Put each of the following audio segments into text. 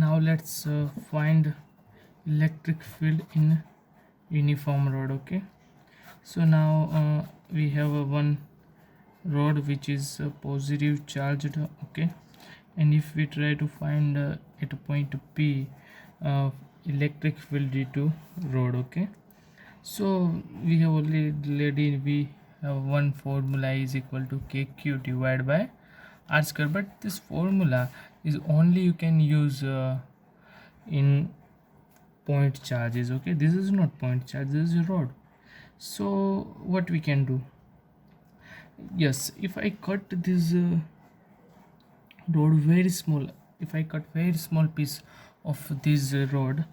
Now let's find electric field in uniform rod. Okay, so now we have one rod which is positive charged. Okay, and if we try to find at point P electric field due to rod. Okay, so we have already we have one formula is equal to kq divided by r square, but this formula is only you can use in point charges. Okay, this is not point charge, this is a rod. So what we can do, yes, if I cut this rod very small, if I cut very small piece of this rod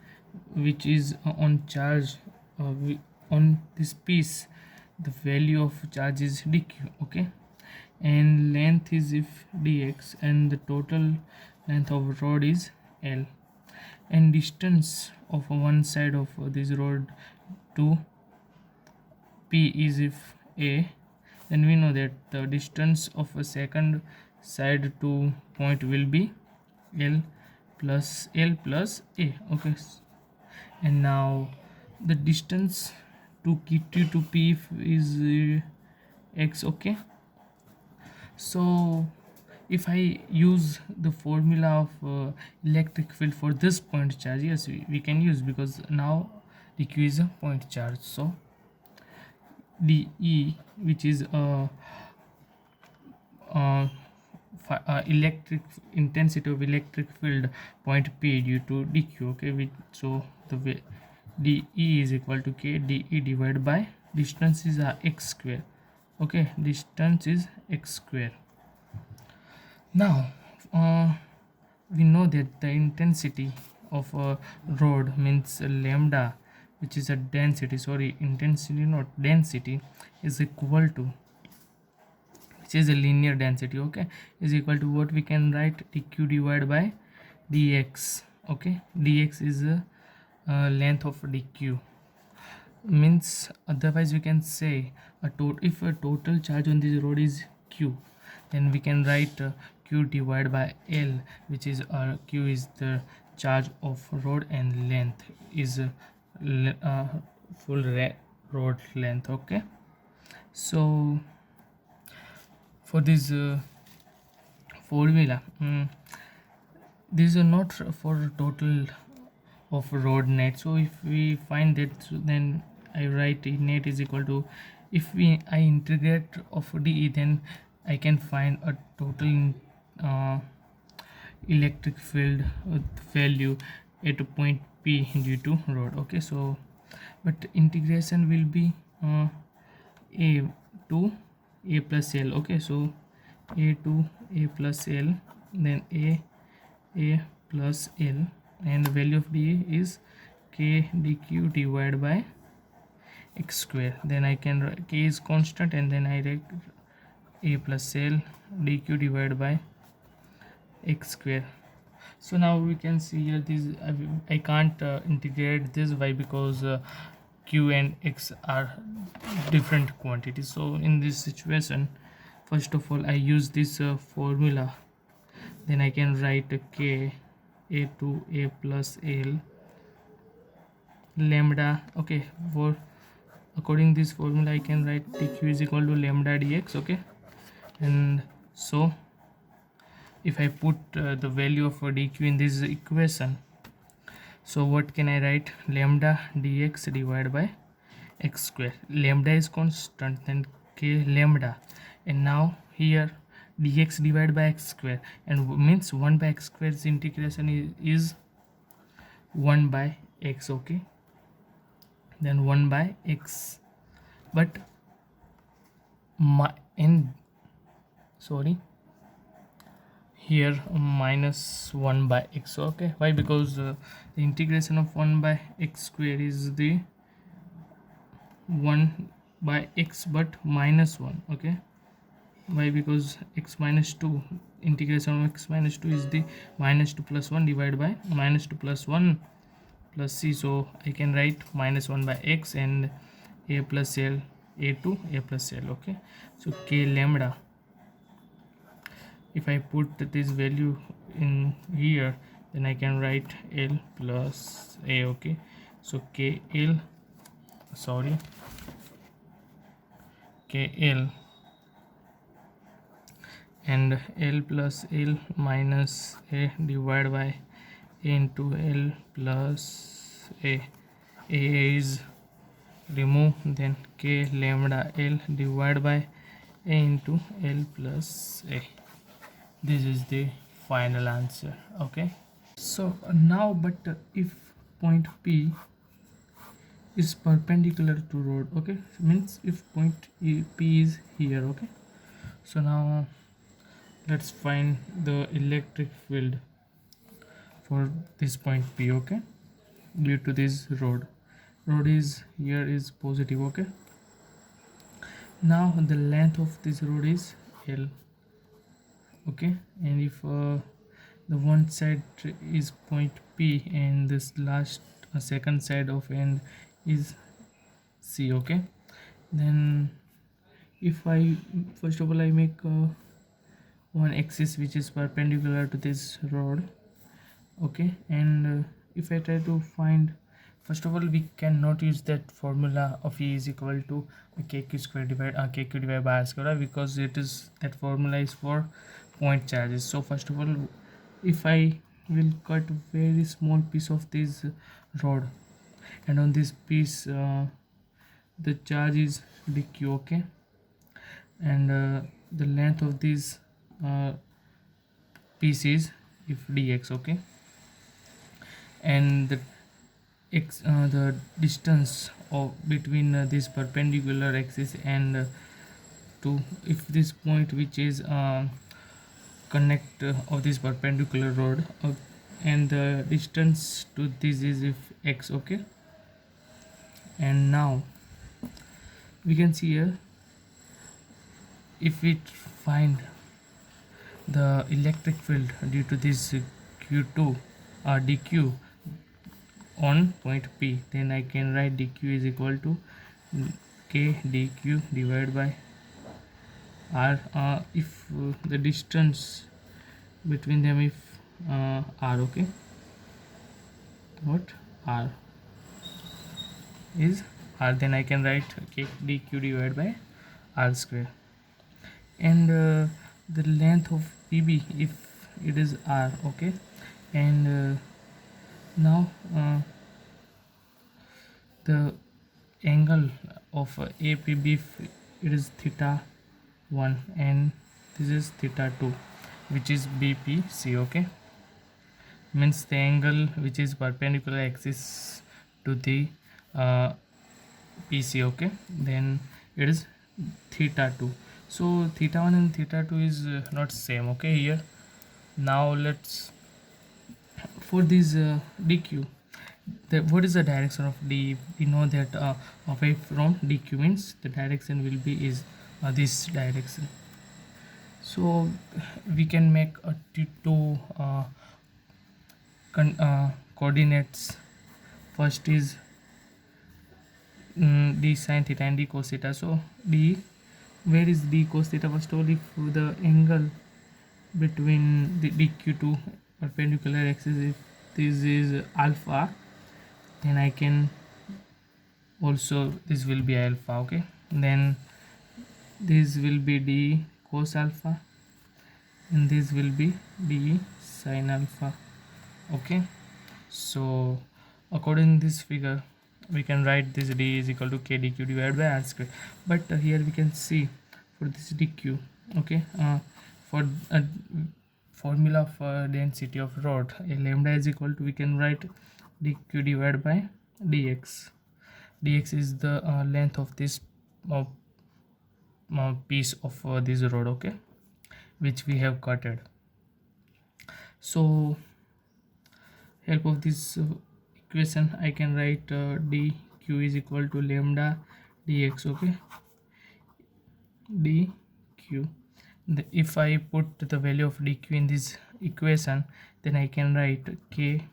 which is on charge, on this piece the value of charge is dq. Okay, and length is if dx, and the total length of rod is l, and distance of one side of this rod to p is if a, then we know that the distance of a second side to point will be l plus a. Okay, and now the distance to q to p is x. Okay, so if I use the formula of electric field for this point charge, yes, we can use, because now dq is a point charge. So dE, which is electric intensity of electric field point P due to dq. Okay, so the way dE is equal to k dE divided by distance is x square. Okay, distance is x square. Now we know that the intensity of a rod means lambda, which is a density, sorry, intensity not density, is equal to, which is a linear density. Okay, is equal to what we can write, dq divided by dx. Okay, dx is a length of dq, means otherwise we can say if a total charge on this rod is q, then we can write q divided by l, which is q is the charge of rod and length is full rod length. Okay, so for this formula, this is not for total of rod net. So if we find that, so then I write net is equal to, if I integrate of dE, then I can find a total electric field value at a point P due to rod. Okay, so but integration will be a to a plus l. Okay, so a to a plus l, then a plus l, and the value of dE is k dq divided by x square. Then I can write k is constant, and then I write a plus l dq divided by x square. So now we can see here this I can't integrate this. Why? Because q and x are different quantities. So in this situation, first of all I use this formula, then I can write k a to a plus l lambda. Okay, for according this formula I can write dq is equal to lambda dx. Okay, and so if I put the value of dq in this equation, so what can I write, lambda dx divided by x square. Lambda is constant, then k lambda, and now here dx divided by x square, and means 1 by x square's integration is 1 by x. Okay, then 1 by x, but here minus 1 by x. Okay, why? Because the integration of 1 by x square is the 1 by x but minus 1. Okay, why? Because x minus 2, integration of x minus 2 is the minus 2 plus 1 divided by minus 2 plus 1 plus c. So I can write minus 1 by x and a plus l, a to a plus l. Okay, so k lambda, if I put this value in here, then I can write L plus A. Okay, so KL, sorry, KL and L plus L minus A divided by A into L plus A. A is remove, then K lambda L divided by A into L plus A. This is the final answer. Okay, so now if point P is perpendicular to road, okay, means if point P is here, okay, so now let's find the electric field for this point P. Okay, due to this road is here is positive. Okay, now the length of this road is L. Okay, and if the one side is point P and this last second side of end is C. Okay, then if I first of all I make one axis which is perpendicular to this rod. Okay, and if I try to find, first of all we cannot use that formula of E is equal to kq square kq divided by r square, because it is, that formula is for point charges. So first of all, if I will cut very small piece of this rod, and on this piece the charge is dq. Okay, and the length of this piece is if dx. Okay, and the distance of between this perpendicular axis and to, if this point which is connect of this perpendicular rod and the distance to this is if x. Okay, and now we can see here, if we find the electric field due to this q2 or dq on point P, then I can write dq is equal to k dq divided by r, if the distance between them if r. Okay, what r is r, then I can write k dq divided by r square, and the length of PB if it is r. Okay, and now the angle of APB if it is theta 1 and this is theta 2, which is BPC. Okay, means the angle which is perpendicular axis to the PC. Okay, then it is theta 2. So theta 1 and theta 2 is not same. Okay, here now let's, for this dq, what is the direction of d? We know that away from dq means the direction will be is this direction. So we can make two coordinates. First is d sin theta and d cos theta. So d, where is d cos theta? First of all, if the angle between the dq to perpendicular axis, if this is alpha, then I can also, this will be alpha. Okay, then this will be d cos alpha and this will be d sin alpha. Okay, so according to this figure we can write this d is equal to k dq divided by r square. But here we can see for this dq. Okay, for a formula for density of rod, a lambda is equal to, we can write dq divided by dx. Dx is the length of this piece of this rod. Okay, which we have cutted. So help of this equation I can write dq is equal to lambda dx. Okay, dq, if I put the value of dq in this equation, then I can write k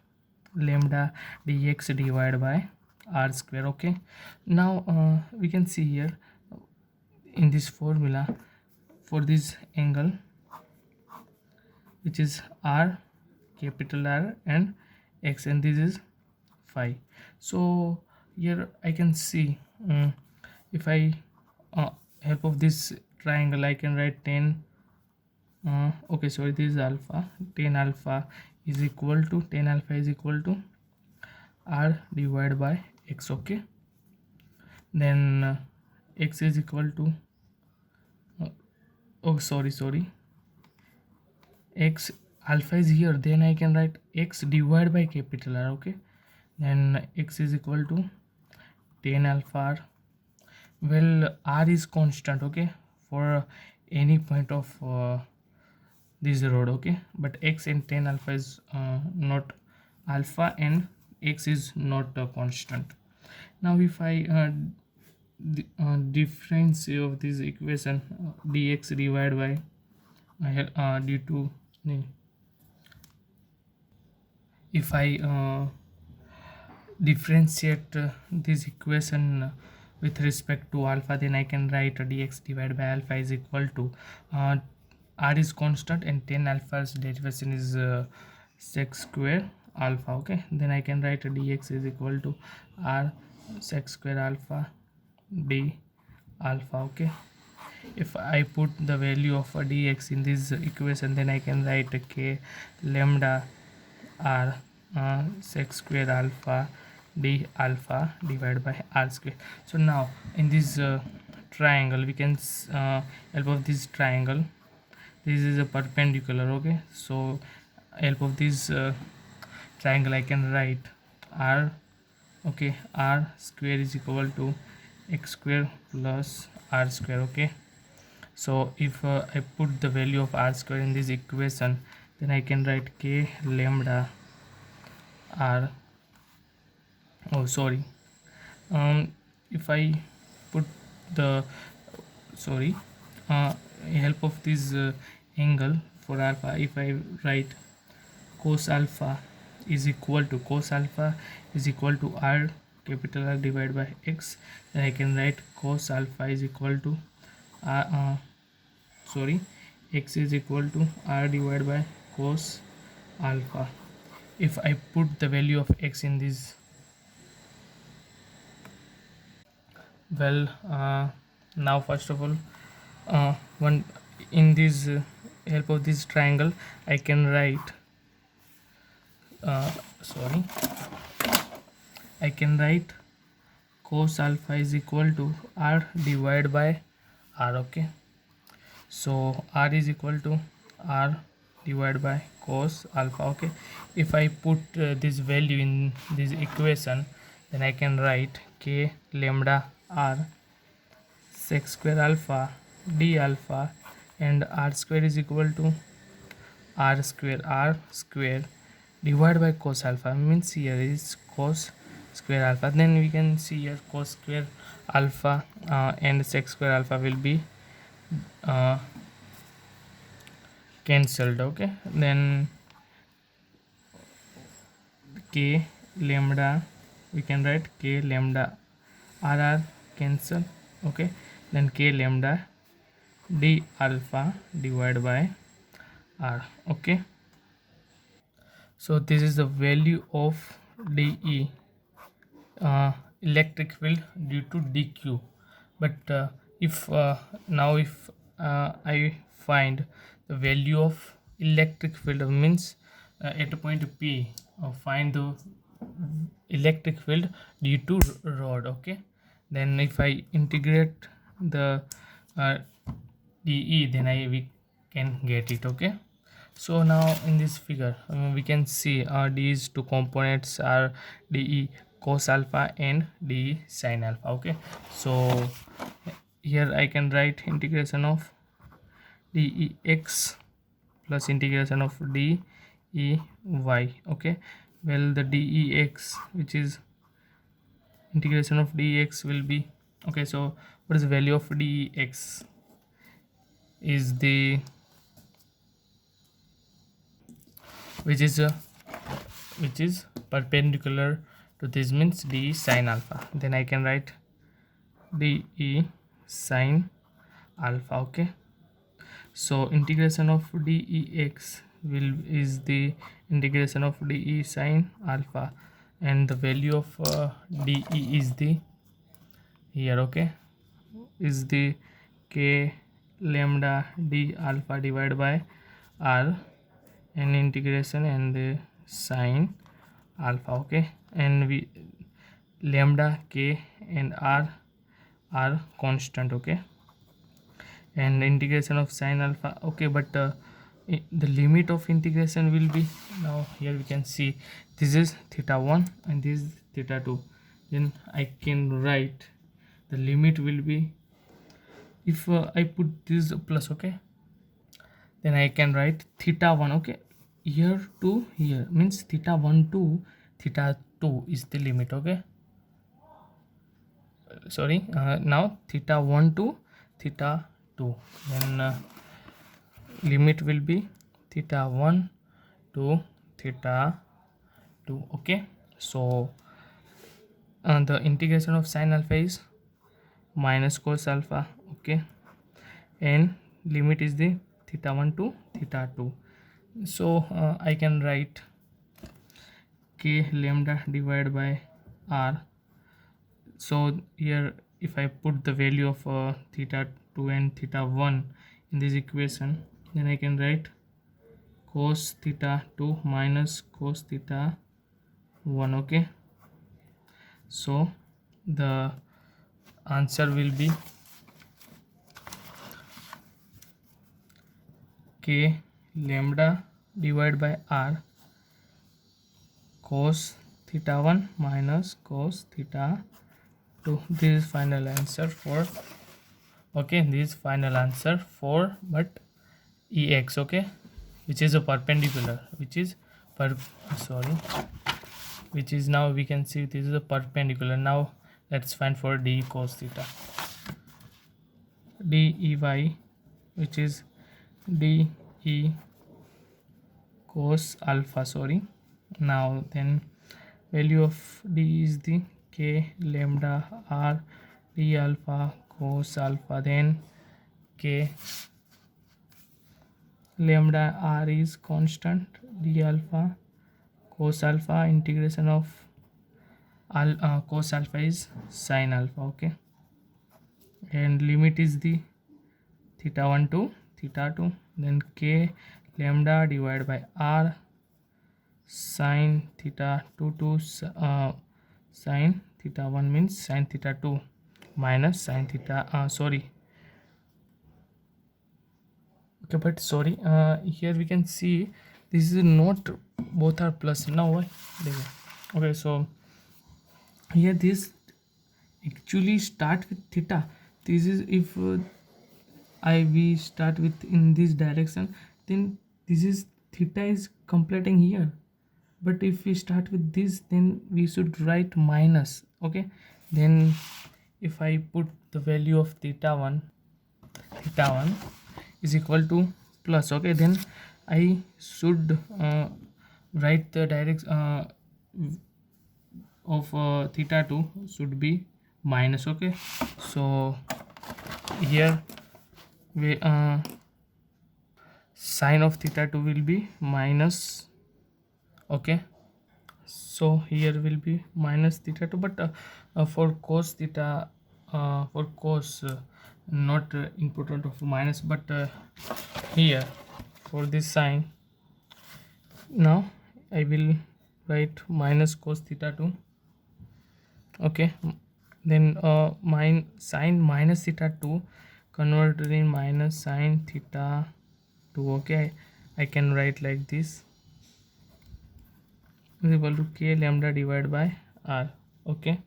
lambda dx divided by r square. Okay, now we can see here in this formula for this angle which is r, capital R and x, and this is phi. So here I can see, if I help of this triangle, I can write 10, okay, sorry, this is alpha. 10 alpha is equal to R divided by x. Okay, then x is equal to oh, sorry, x alpha is here, then I can write x divided by capital R. Okay, then x is equal to 10 alpha R. Well, R is constant, okay, for any point of this road. Okay, but x and 10 alpha is not alpha, and x is not constant. Now if I difference of this equation, dx divided by d2, if I differentiate this equation with respect to alpha, then I can write dx divided by alpha is equal to r is constant and 10 alpha's derivation is sec square alpha. Okay, then I can write dx is equal to r sec square alpha d alpha. Okay, if I put the value of dx in this equation, then I can write k lambda r sec square alpha d alpha divided by r square. So now in this triangle, we can help of this triangle, this is a perpendicular. Okay, so help of this triangle I can write r, okay, r square is equal to x square plus r square. Okay, so if I put the value of r square in this equation, then I can write k lambda r, oh sorry, if I put the help of this angle for alpha, if I write cos alpha is equal to r capital R divided by x, then I can write cos alpha is equal to x is equal to r divided by cos alpha. If I put the value of x in this, well, now first of all, one in this help of this triangle, I can write I can write cos alpha is equal to r divided by r. Okay, so r is equal to r divided by cos alpha. Okay, if I put this value in this equation, then I can write k lambda r sec square alpha d alpha, and r square is equal to r square divided by cos alpha, means here is cos square alpha. Then we can see here cos square alpha and sec square alpha will be cancelled. Okay, then k lambda, we can write k lambda r cancel. Okay, then k lambda d alpha divided by r. Okay, so this is the value of dE, electric field due to dq. But if I find the value of electric field, means at a point P, find the electric field due to rod. Okay, then if I integrate the dE, then we can get it. Okay, so now in this figure, we can see these two components are dE cos alpha and dE sin alpha. Okay, so here I can write integration of dEx plus integration of dEy. Okay, well, the dEx, which is integration of dEx, will be, okay, so what is the value of dEx is the which is perpendicular to this, means d sin alpha. Then I can write dE sin alpha. Okay, so integration of dEx is the integration of dE sine alpha, and the value of dE is the here, okay, is the k lambda d alpha divided by r, and integration and the sine alpha, okay, and we lambda k and r are constant, okay, and integration of sine alpha, okay, but the limit of integration will be, now here we can see this is theta 1 and this is theta 2, then I can write the limit will be, if I put this plus, okay, then I can write theta 1, okay, here to here means theta 1 to theta 2 is the limit, okay, sorry, now theta 1 to theta 2, then limit will be theta 1 to theta 2, okay. So the integration of sine alpha is minus cos alpha, okay, and limit is the theta 1 to theta 2. So I can write k lambda divided by r. So here if I put the value of theta 2 and theta 1 in this equation, then I can write cos theta 2 minus cos theta 1, okay. So the answer will be k lambda divided by r cos theta 1 minus cos theta 2. This is final answer for, okay, this is final answer for but ex, okay, which is a perpendicular, which is which is, now we can see this is a perpendicular. Now let's find for d cos theta, dey, which is de cos alpha, sorry. Now then value of d is the k lambda r d alpha cos alpha, then k lambda r is constant, d alpha cos alpha, integration of cos alpha is sine alpha, okay, and limit is the theta 1 to theta 2, then k lambda divided by r sine theta 2 to sine theta 1 means sine theta 2 minus sine theta sorry, okay, but sorry, here we can see this is not, both are plus. Now why? Okay, so here this actually start with theta. This is if we start with in this direction, then this is theta is completing here, but if we start with this, then we should write minus, okay. Then if I put the value of theta 1 is equal to plus, okay, then I should write the direct of theta 2 should be minus, okay. So here we sine of theta 2 will be minus, okay, so here will be minus theta 2, but for cos theta for cos not important of minus, but here for this sine, now I will write minus cos theta 2, okay, then sine minus theta 2 converted in minus sine theta 2, okay. I can write like this is equal to k lambda divided by r, okay,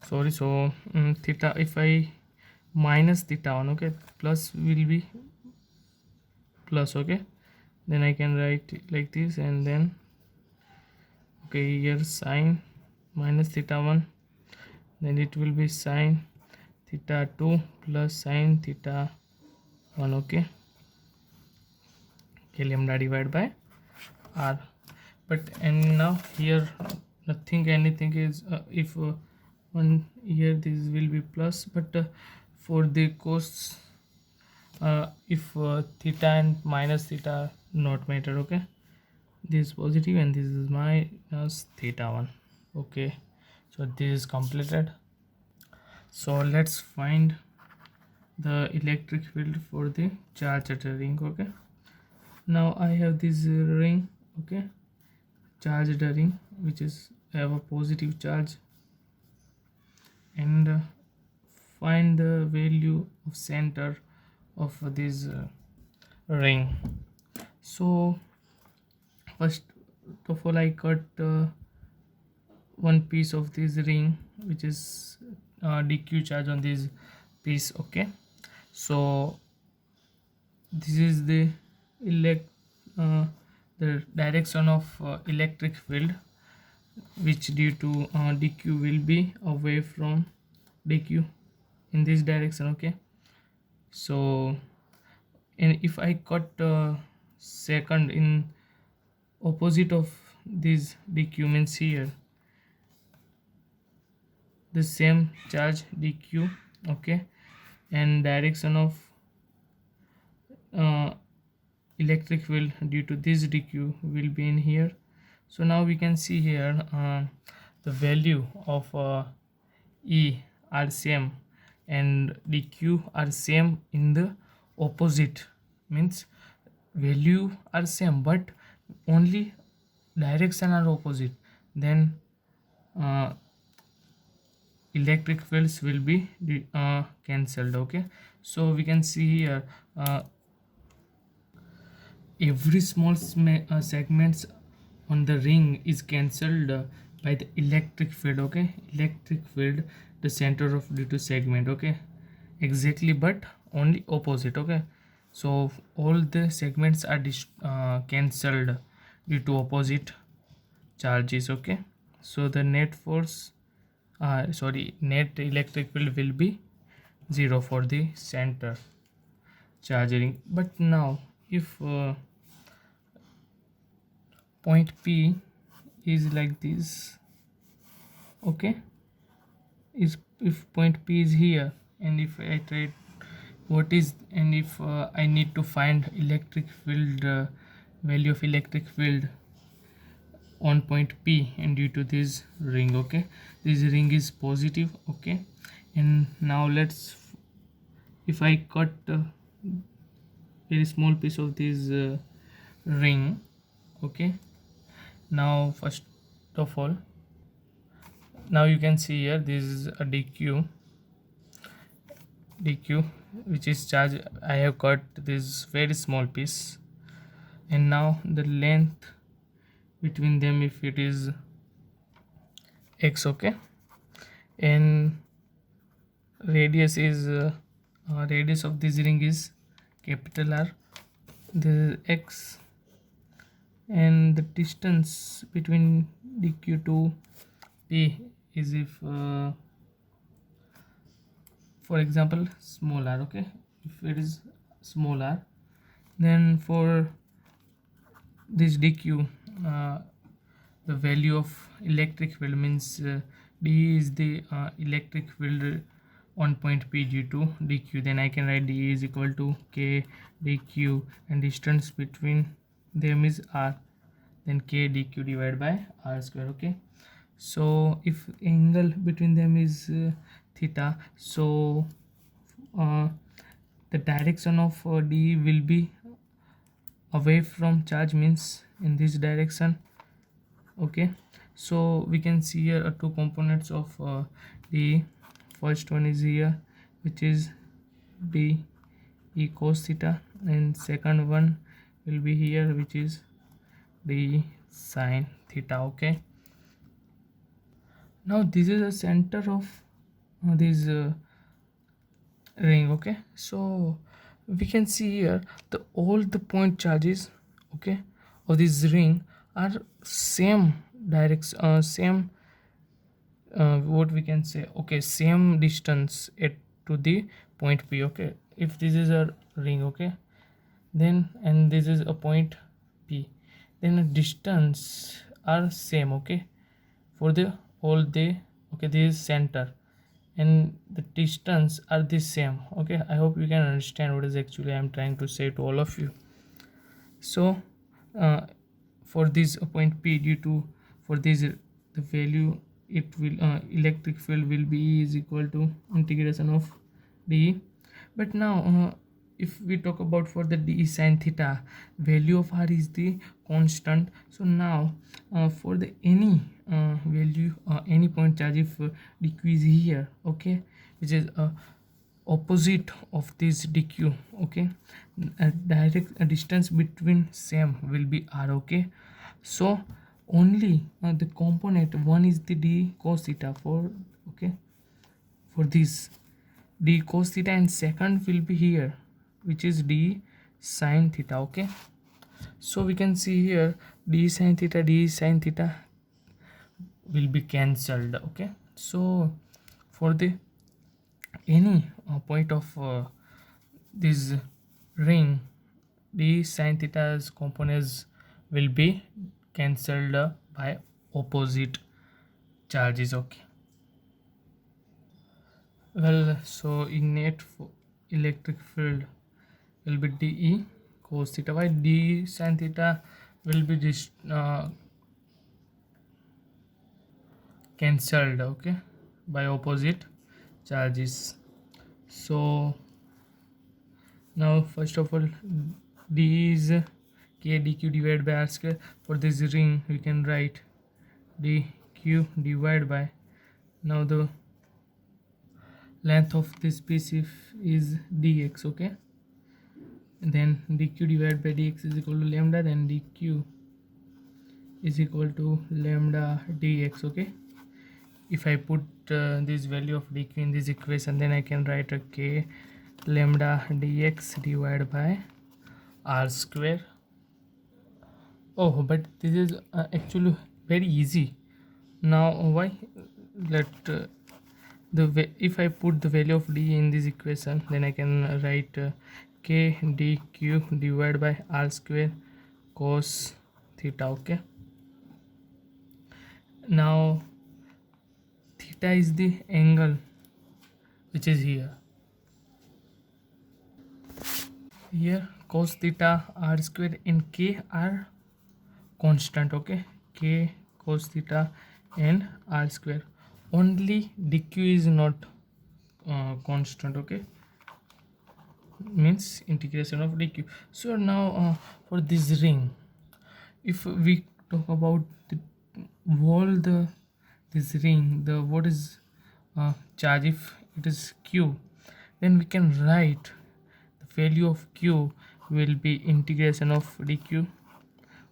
sorry. So theta, if I minus theta 1, okay, plus will be plus, okay, then I can write like this, and then okay, here sine minus theta 1, then it will be sine theta 2 plus sine theta 1, okay, k lambda divided by r. But and now here nothing, anything is if one here this will be plus, but for the cos if theta and minus theta not matter. Okay, this is positive and this is minus theta 1. Okay, so this is completed. So let's find the electric field for the charge at a ring. Okay, now I have this ring. Okay, charged ring which is have a positive charge, and find the value of center of this ring. So first of all I cut one piece of this ring which is dq charge on this piece. Okay, so this is the elect the direction of electric field, which due to dq will be away from dq in this direction. Okay, so and if I cut second in opposite of this dq, means here the same charge dq. Okay, and direction of uh, electric field due to this dq will be in here. So now we can see here the value of e are same and dq are same in the opposite, means value are same but only direction are opposite, then uh, electric fields will be cancelled. Okay, so we can see here every small segments on the ring is cancelled by the electric field. Okay, electric field the center of due to segment. Okay, exactly, but only opposite. Okay, so all the segments are cancelled due to opposite charges. Okay, so the net force net electric field will be 0 for the center charging. But now if point P is like this. Okay, is if point P is here, and if I try what is, and if I need to find electric field value of electric field on point P and due to this ring. Okay, this ring is positive. Okay, and now let's, if I cut a very small piece of this ring. Okay, now first of all, now you can see here this is a dq which is charge. I have cut this very small piece, and now the length between them, if it is x. Okay, and radius is radius of this ring is capital R, this is x, and the distance between dq to p is, if for example small r. Okay, if it is small r, then for this dq the value of electric field, means d is the electric field on point p due to dq, then I can write d is equal to k dq, and distance between them is r, then k dq divided by r square. Okay, so if angle between them is theta, so the direction of d will be away from charge, means in this direction. Okay, so we can see here two components of d. First one is here, which is d e cos theta, and second one will be here, which is d sine theta. Okay, now this is the center of this ring. Okay, so we can see here the all the point charges, okay, of this ring are same direction, same what we can say, okay, same distance at to the point P. Okay, if this is a ring, okay, then and this is a point P, then the distance are same. Okay, for the all the, okay, this is center and the distance are the same. Okay, I hope you can understand what is actually I'm trying to say to all of you. So uh, for this point P, due to for this the value, it will electric field will be E is equal to integration of d. But now if we talk about for the d sin theta, value of r is the constant. So now for the any value any point charge, if dq is here, okay, which is opposite of this dq, okay, a direct distance between same will be r, okay. So only the component one is the d cos theta for, okay, for this d cos theta, and second will be here which is d sin theta, okay. So we can see here d sin theta will be cancelled, okay. So for the any point of this ring, the sin theta's components will be cancelled by opposite charges, okay. Well, so electric field will be de cos theta, by d sin theta will be this cancelled, okay, by opposite charges. So now first of all d is k dq divided by r square. For this ring we can write dq divided by, now the length of this piece if is dx, okay, and then dq divided by dx is equal to lambda, then dq is equal to lambda dx, okay. If I put this value of dq in this equation, then I can write a k lambda dx divided by r square. Oh, but this is actually very easy. Now why, let if I put the value of d in this equation, then I can write k dq divided by r square cos theta, okay. Now theta is the angle which is here cos theta r square and k are constant, okay, k cos theta and r square. Only dq is not constant, okay, means integration of dq. So now for this ring, if we talk about the wall, this ring, the what is charge, if it is q, then we can write the value of q will be integration of dq.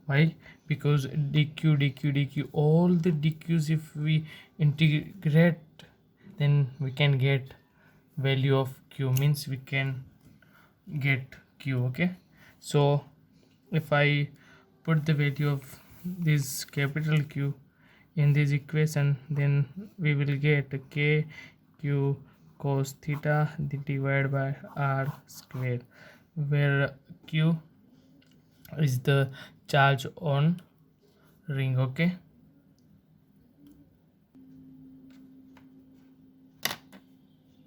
Why? Because dq all the dq's, if we integrate, then we can get value of q, means we can get q, okay. So if I put the value of this capital Q in this equation, then we will get k q cos theta divided by r square, where q is the charge on ring, okay.